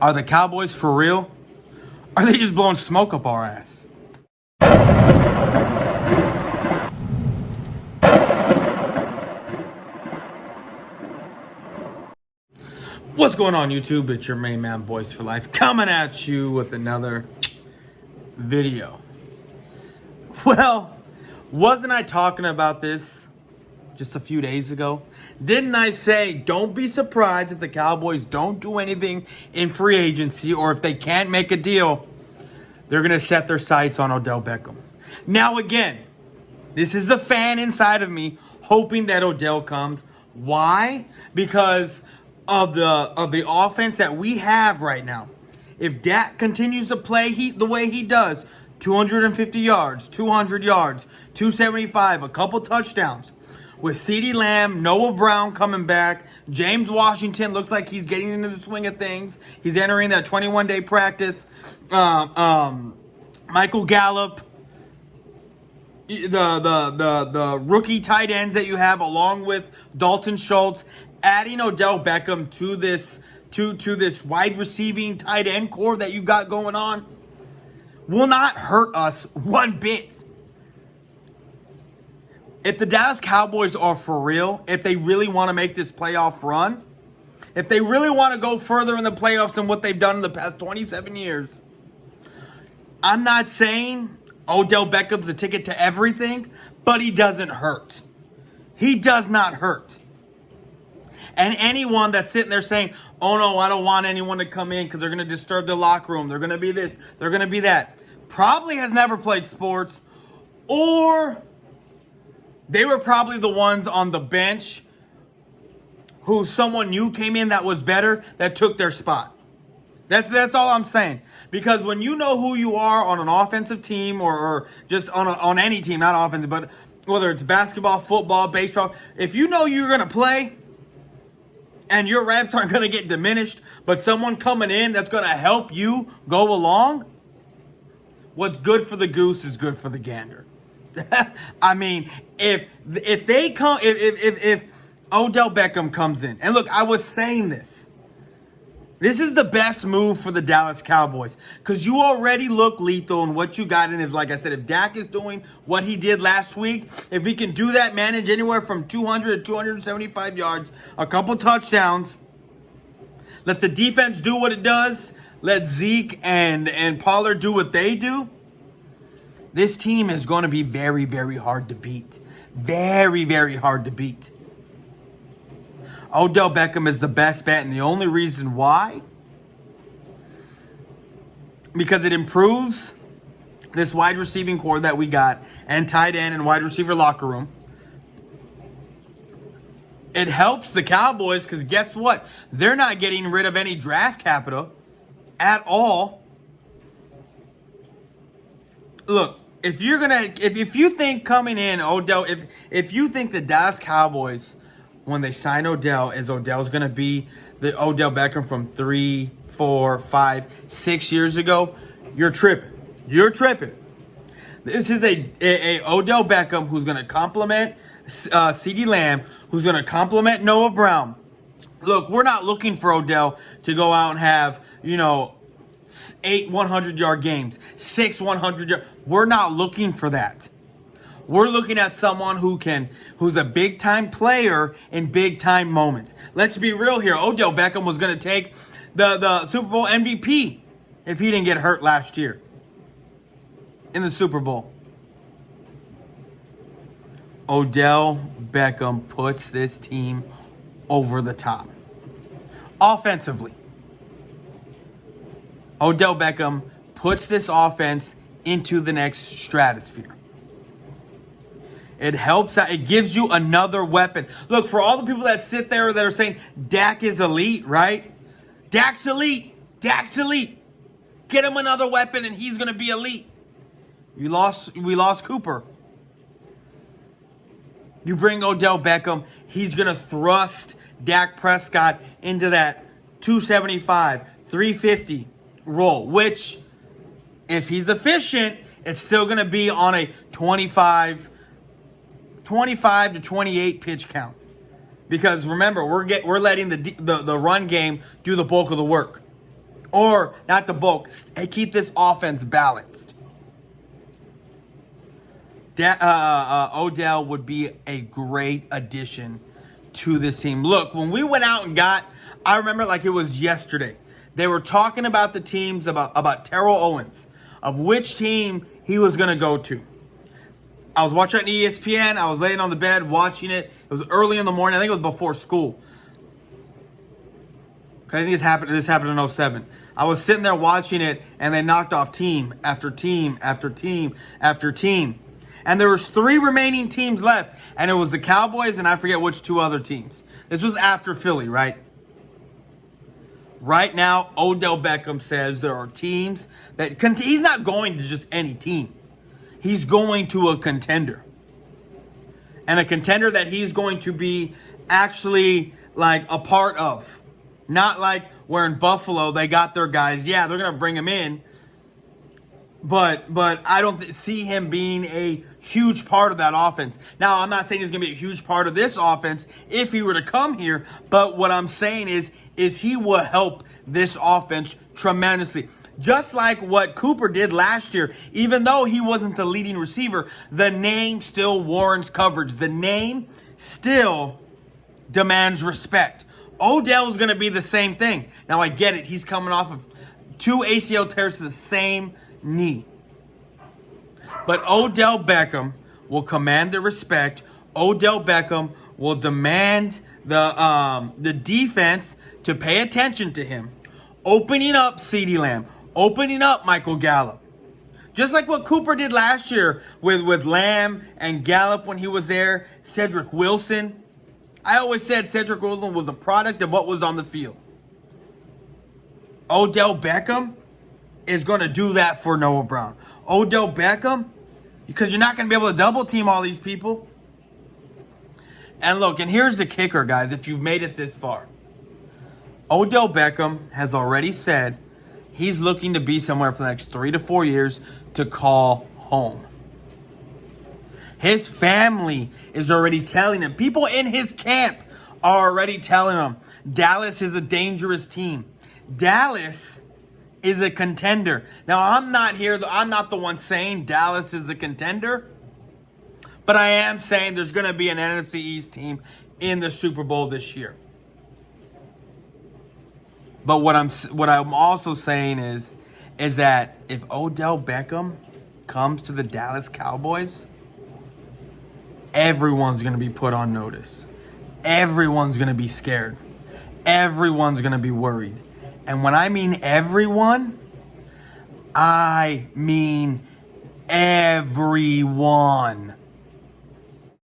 Are the Cowboys for real? Are they just blowing smoke up our ass? What's going on, YouTube? It's your main man, Boys for Life, coming at you with another video. Well, wasn't I talking about this just a few days ago? Didn't I say don't be surprised if the Cowboys don't do anything in free agency, or if they can't make a deal, they're going to set their sights on Odell Beckham. Now again, this is a fan inside of me hoping that Odell comes. Why? Because of the offense that we have right now. If Dak continues to play the way he does, 250 yards, 200 yards, 275, a couple touchdowns, with CeeDee Lamb, Noah Brown coming back, James Washington looks like he's getting into the swing of things. He's entering that 21-day practice. Michael Gallup, the rookie tight ends that you have, along with Dalton Schultz, adding Odell Beckham to this wide receiving tight end core that you got going on will not hurt us one bit. If the Dallas Cowboys are for real, if they really want to make this playoff run, if they really want to go further in the playoffs than what they've done in the past 27 years, I'm not saying Odell Beckham's the ticket to everything, but he doesn't hurt. He does not hurt. And anyone that's sitting there saying, oh no, I don't want anyone to come in because they're going to disturb the locker room, they're going to be this, they're going to be that, probably has never played sports, or they were probably the ones on the bench who someone new came in that was better that took their spot. That's all I'm saying. Because when you know who you are on an offensive team, or just on any team, not offensive, but whether it's basketball, football, baseball, if you know you're going to play and your reps aren't going to get diminished, but someone coming in that's going to help you go along, what's good for the goose is good for the gander. I mean, if Odell Beckham comes in, and look, I was saying this is the best move for the Dallas Cowboys, because you already look lethal in what you got. And if, like I said, if Dak is doing what he did last week, if he can do that, manage anywhere from 200 to 275 yards, a couple touchdowns, let the defense do what it does, let Zeke and Pollard do what they do, this team is going to be very, very hard to beat. Very, very hard to beat. Odell Beckham is the best bet, and the only reason why, because it improves this wide receiving core that we got, and tight end and wide receiver locker room. It helps the Cowboys because guess what? They're not getting rid of any draft capital at all. Look, if you think coming in Odell, if you think the Dallas Cowboys, when they sign Odell's going to be the Odell Beckham from 3, 4, 5, 6 years ago, you're tripping. You're tripping. This is a Odell Beckham who's going to complement CeeDee Lamb, who's going to complement Noah Brown. Look, we're not looking for Odell to go out and have, 8 100-yard games, 6 100-yard. We're not looking for that. We're looking at someone who's a big-time player in big-time moments. Let's be real here. Odell Beckham was going to take the Super Bowl MVP if he didn't get hurt last year in the Super Bowl. Odell Beckham puts this team over the top. Offensively, Odell Beckham puts this offense into the next stratosphere. It helps out. It gives you another weapon. Look, for all the people that sit there that are saying Dak is elite, right? Dak's elite. Dak's elite. Get him another weapon and he's going to be elite. We lost Cooper. You bring Odell Beckham, he's going to thrust Dak Prescott into that 275, 350 role, which, if he's efficient, it's still going to be on a 25 to 28 pitch count. Because remember, we're letting the run game do the bulk of the work. Or, not the bulk, keep this offense balanced. Odell would be a great addition to this team. Look, when we went out and I remember like it was yesterday, they were talking about the teams, about Terrell Owens, of which team he was going to go to. I was watching ESPN. I was laying on the bed watching it. It was early in the morning. I think it was before school. I think this happened in 2007. I was sitting there watching it, and they knocked off team after team after team after team. And there was 3 remaining teams left, and it was the Cowboys, and I forget which 2 other teams. This was after Philly, right? Right now, Odell Beckham says there are teams that he's not going to just any team. He's going to a contender. And a contender that he's going to be actually like a part of. Not like where in Buffalo they got their guys. Yeah, they're going to bring him in. But I don't see him being a huge part of that offense. Now, I'm not saying he's going to be a huge part of this offense if he were to come here. But what I'm saying is he will help this offense tremendously. Just like what Cooper did last year, even though he wasn't the leading receiver, the name still warrants coverage. The name still demands respect. Odell is going to be the same thing. Now, I get it. He's coming off of 2 ACL tears to the same knee. But Odell Beckham will command the respect. Odell Beckham will demand the defense to pay attention to him. Opening up CeeDee Lamb. Opening up Michael Gallup. Just like what Cooper did last year with Lamb and Gallup when he was there. Cedric Wilson. I always said Cedric Wilson was a product of what was on the field. Odell Beckham is going to do that for Noah Brown. Odell Beckham, because you're not going to be able to double team all these people. And look, and here's the kicker, guys, if you've made it this far. Odell Beckham has already said he's looking to be somewhere for the next 3 to 4 years to call home. His family is already telling him. People in his camp are already telling him Dallas is a dangerous team. Dallas is a contender. Now, I'm not the one saying Dallas is a contender. But I am saying there's going to be an NFC East team in the Super Bowl this year. But what I'm also saying is that if Odell Beckham comes to the Dallas Cowboys, everyone's going to be put on notice. Everyone's going to be scared. Everyone's going to be worried. And when I mean everyone, I mean everyone.